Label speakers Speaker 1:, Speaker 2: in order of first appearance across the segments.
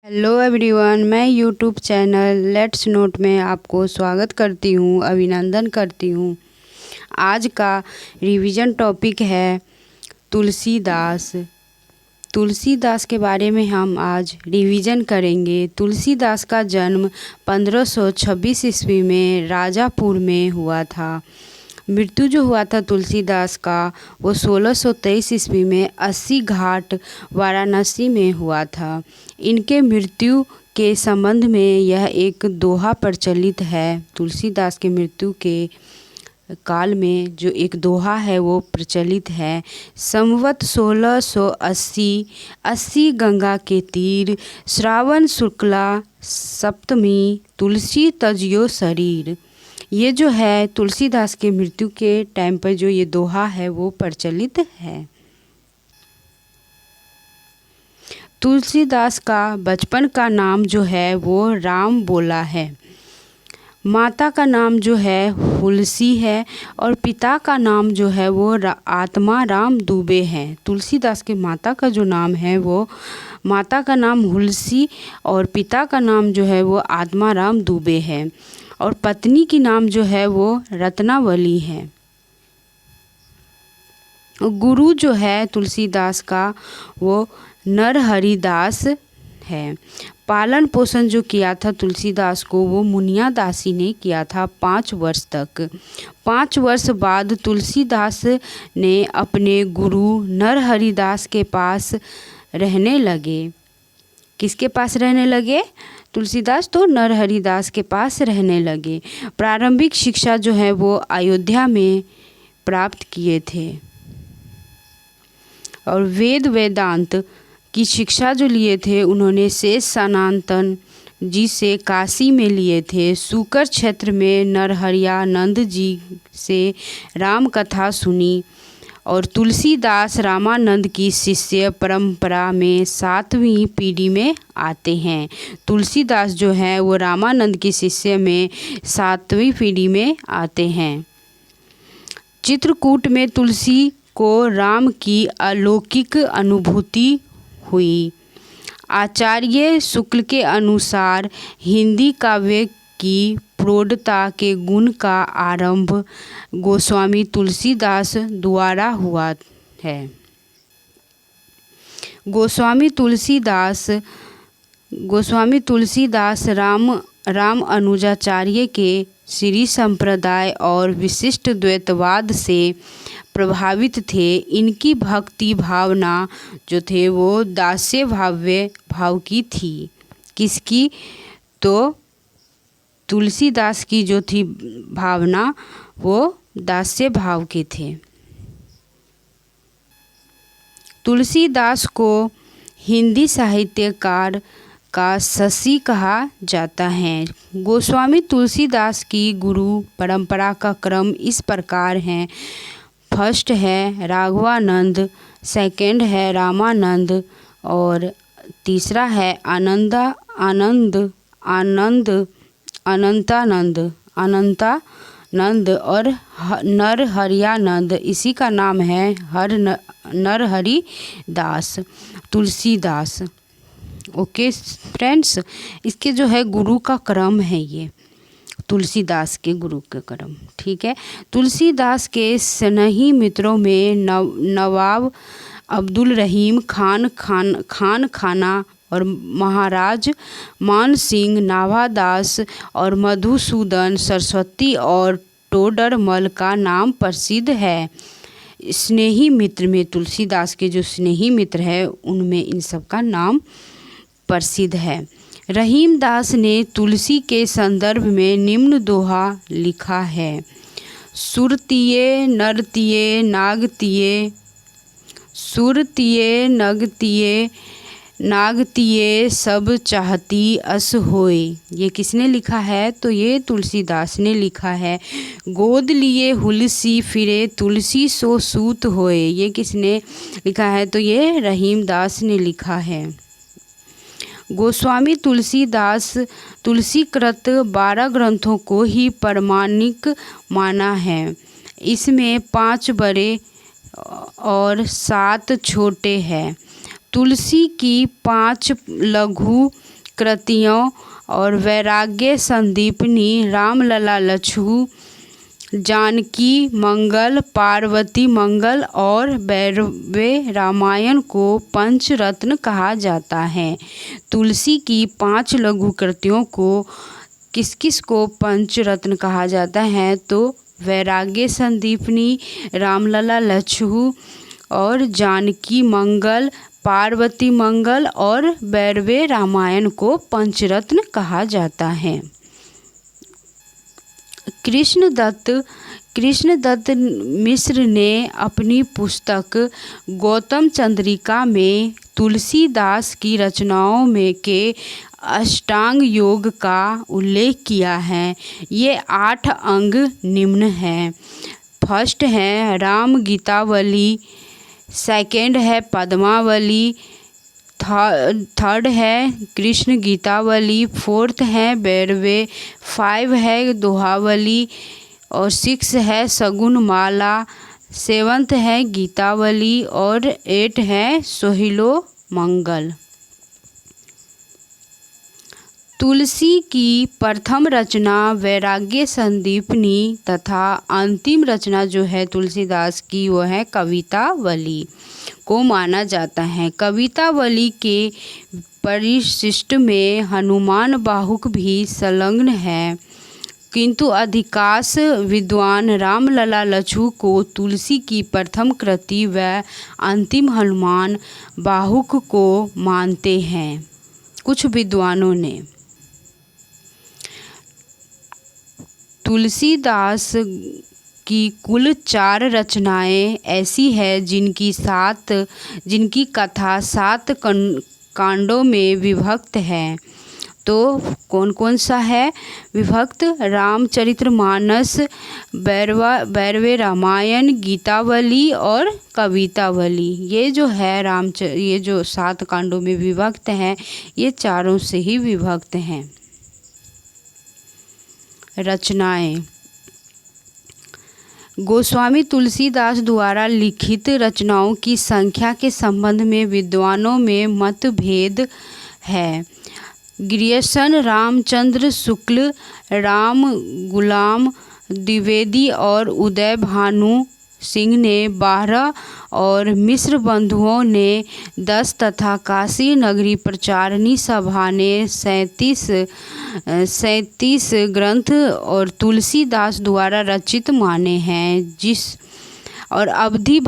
Speaker 1: Hello everyone, मैं YouTube channel let's note में आपको स्वागत करती हूँ, अभिनंदन करती हूँ। आज का रिवीजन टॉपिक है तुलसीदास। तुलसीदास के बारे में हम आज रिवीजन करेंगे। तुलसीदास का जन्म 1526 ईस्वी में राजापुर में हुआ था। मृत्यु जो हुआ था तुलसीदास का वो 1623 ईस्वी में 80 घाट वाराणसी में हुआ था। इनके मृत्यु के संबंध में यह एक दोहा प्रचलित है। तुलसीदास के मृत्यु के काल में जो एक दोहा है वो प्रचलित है। संवत 1680, 80 गंगा के तीर, श्रावण शुक्ला सप्तमी, तुलसी तजियो शरीर। ये जो है तुलसीदास के मृत्यु के टाइम पर जो ये दोहा है वो प्रचलित है। तुलसीदास का बचपन का नाम जो है वो राम बोला है। माता का नाम जो है हुलसी है और पिता का नाम जो है वो आत्मा राम दुबे है। तुलसीदास के माता का जो नाम है वो माता का नाम हुलसी और पिता का नाम जो है वो आत्मा राम दुबे है और पत्नी की नाम जो है वो रत्नावली है। गुरु जो है तुलसीदास का वो नरहरिदास है। पालन पोषण जो किया था तुलसीदास को वो मुनिया दासी ने किया था 5 वर्ष तक। 5 वर्ष बाद तुलसीदास ने अपने गुरु नरहरिदास के पास रहने लगे। किसके पास रहने लगे? तुलसीदास तो नरहरिदास के पास रहने लगे। प्रारंभिक शिक्षा जो है वो अयोध्या में प्राप्त किए थे और वेदांत की शिक्षा जो लिए थे उन्होंने शेष सनातन जी से काशी में लिए थे। सूकर क्षेत्र में नरहरियानंद जी से राम कथा सुनी और तुलसीदास रामानंद की शिष्य परंपरा में 7वीं पीढ़ी में आते हैं। तुलसीदास जो है वो रामानंद की शिष्य में 7वीं पीढ़ी में आते हैं। चित्रकूट में तुलसी को राम की अलौकिक अनुभूति हुई। आचार्य शुक्ल के अनुसार हिंदी काव्य की प्रौढ़ता के गुण का आरंभ गोस्वामी तुलसीदास द्वारा हुआ है। गोस्वामी तुलसीदास राम अनुजाचार्य के श्री संप्रदाय और विशिष्ट द्वैतवाद से प्रभावित थे। इनकी भक्ति भावना जो थे वो दास्य भाव की थी। किसकी? तो तुलसीदास की जो थी भावना वो दास्य भाव के थे। तुलसीदास को हिंदी साहित्यकार का शशि कहा जाता है। गोस्वामी तुलसीदास की गुरु परंपरा का क्रम इस प्रकार है। फर्स्ट है राघवानंद, सेकंड है रामानंद और तीसरा है अनंतानंद और नरहरियानंद। इसी का नाम है नरहरि दास तुलसीदास। ओके फ्रेंड्स, इसके जो है गुरु का क्रम है ये तुलसीदास के गुरु का क्रम। ठीक है। तुलसीदास के स्नेही मित्रों में नवाब अब्दुल रहीम खाना और महाराज मान सिंह, नाभादास और मधुसूदन सरस्वती और टोडरमल का नाम प्रसिद्ध है। स्नेही मित्र में तुलसीदास के जो स्नेही मित्र है उनमें इन सब का नाम प्रसिद्ध है। रहीमदास ने तुलसी के संदर्भ में निम्न दोहा लिखा है। सुरतिये नरतिये नागतिये सब चाहती अस होय। ये किसने लिखा है? तो ये तुलसीदास ने लिखा है। गोद लिए हुलसी फिरे तुलसी सो सूत होय। ये किसने लिखा है? तो ये रहीमदास ने लिखा है। गोस्वामी तुलसीदास तुलसीकृत 12 ग्रंथों को ही प्रमाणिक माना है। इसमें 5 बड़े और 7 छोटे हैं। तुलसी की 5 लघु कृतियों और वैराग्य संदीपनी, रामलला लच्छू, जानकी मंगल, पार्वती मंगल और भैरवे रामायण को पंचरत्न कहा जाता है। तुलसी की 5 लघु कृतियों को किस किस को पंचरत्न कहा जाता है? तो वैराग्य संदीपनी, रामलला लच्छू और जानकी मंगल, पार्वती मंगल और भैरवे रामायण को पंचरत्न कहा जाता है। कृष्णदत्त मिश्र ने अपनी पुस्तक गौतम चंद्रिका में तुलसीदास की रचनाओं में के अष्टांग योग का उल्लेख किया है। ये 8 अंग निम्न हैं। फर्स्ट है राम गीतावली, सेकंड है पद्मावली, थर्ड है कृष्ण गीतावली, फोर्थ है भैरवे, 5 है दोहावली और 6 है सगुन माला, 7th है गीतावली और 8 है सोहिलो मंगल। तुलसी की प्रथम रचना वैराग्य संदीपनी तथा अंतिम रचना जो है तुलसीदास की वो है कवितावली को माना जाता है। कवितावली के परिशिष्ट में हनुमान बाहुक भी संलग्न है, किंतु अधिकांश विद्वान रामलला लच्छू को तुलसी की प्रथम कृति व अंतिम हनुमान बाहुक को मानते हैं। कुछ विद्वानों ने तुलसीदास की कुल 4 रचनाएं ऐसी है जिनकी कथा 7 कांडों में विभक्त है। तो कौन कौन सा है विभक्त? रामचरितमानस, भैरवे रामायण, गीतावली और कवितावली। ये जो है ये जो 7 कांडों में विभक्त हैं, ये चारों से ही विभक्त हैं। रचनाएं गोस्वामी तुलसीदास द्वारा लिखित रचनाओं की संख्या के संबंध में विद्वानों में मतभेद है। ग्रियर्सन रामचंद्र शुक्ल, राम गुलाम द्विवेदी और उदय भानु सिंह ने 12 और मिश्र बंधुओं ने 10 तथा काशी नगरी प्रचारणी सभा ने 37 ग्रंथ और तुलसीदास द्वारा रचित माने हैं। और अवधी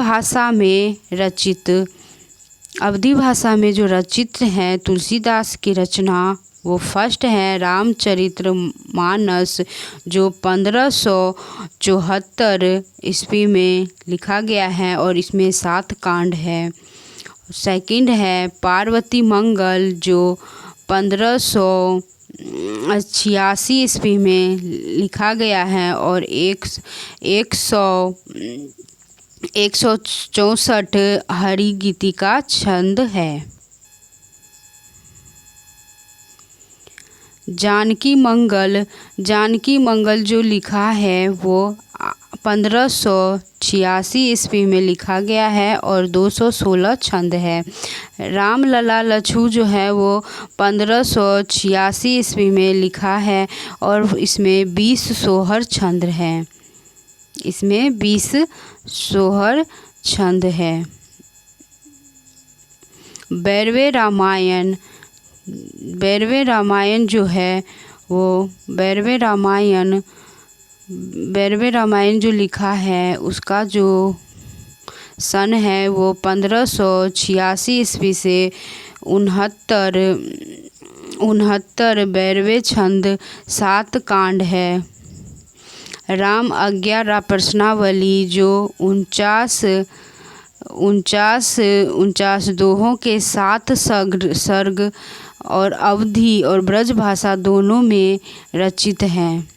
Speaker 1: भाषा में जो रचित हैं तुलसीदास की रचना, वो फर्स्ट है रामचरितमानस जो 1574 ईस्वी में लिखा गया है और इसमें 7 कांड है। सेकंड है पार्वती मंगल जो 1586 ईस्वी में लिखा गया है और 164 हरि गीति का छंद है। जानकी मंगल जो लिखा है वो 1586 ईस्वी में लिखा गया है और 216 छंद है। रामलला लच्छू जो है वो 1586 ईस्वी में लिखा है और इसमें 20 सोहर छंद है। इसमें 20 सोहर छंद है। भैरवे रामायण जो है वो भैरवे रामायण जो लिखा है उसका जो सन है वो 1586 ईस्वी से 69 भैरवे छंद 7 कांड है। राम आज्ञा प्रश्नावली जो 49 दोहों के 7 सर्ग और अवधी और ब्रज भाषा दोनों में रचित हैं।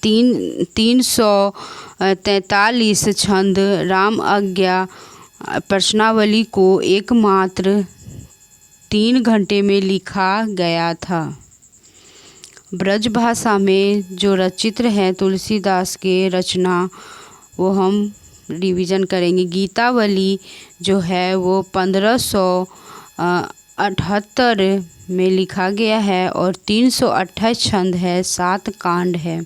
Speaker 1: 343 छंद राम आज्ञा प्रश्नावली को एकमात्र 3 घंटे में लिखा गया था। ब्रज भाषा में जो रचित हैं तुलसीदास के रचना वो हम रिवीजन करेंगे। गीतावली जो है वो 378 में लिखा गया है और 328 छंद है, 7 कांड है।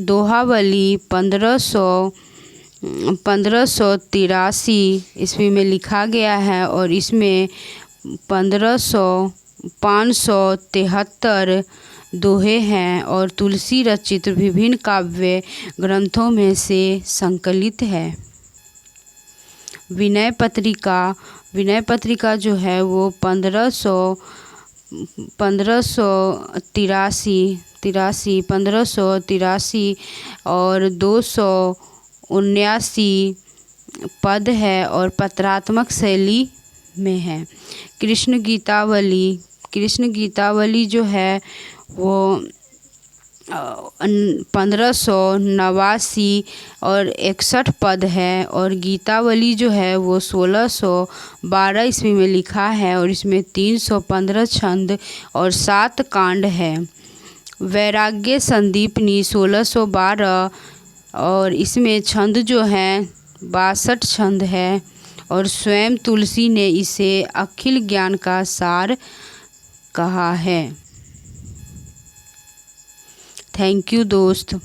Speaker 1: दोहावली 1583 ईस्वी में लिखा गया है और इसमें 573 दोहे हैं और तुलसी रचित विभिन्न काव्य ग्रंथों में से संकलित है। विनय पत्रिका जो है वो 1583 और 279 पद है और पत्रात्मक शैली में है। कृष्ण गीतावली जो है वो 1589 और 61 पद है और गीतावली जो है वो 1612 ईस्वी में लिखा है और इसमें 315 छंद और 7 कांड है। वैराग्य संदीपनी 1612 और इसमें छंद जो हैं 62 छंद है और स्वयं तुलसी ने इसे अखिल ज्ञान का सार कहा है। थैंक यू दोस्त।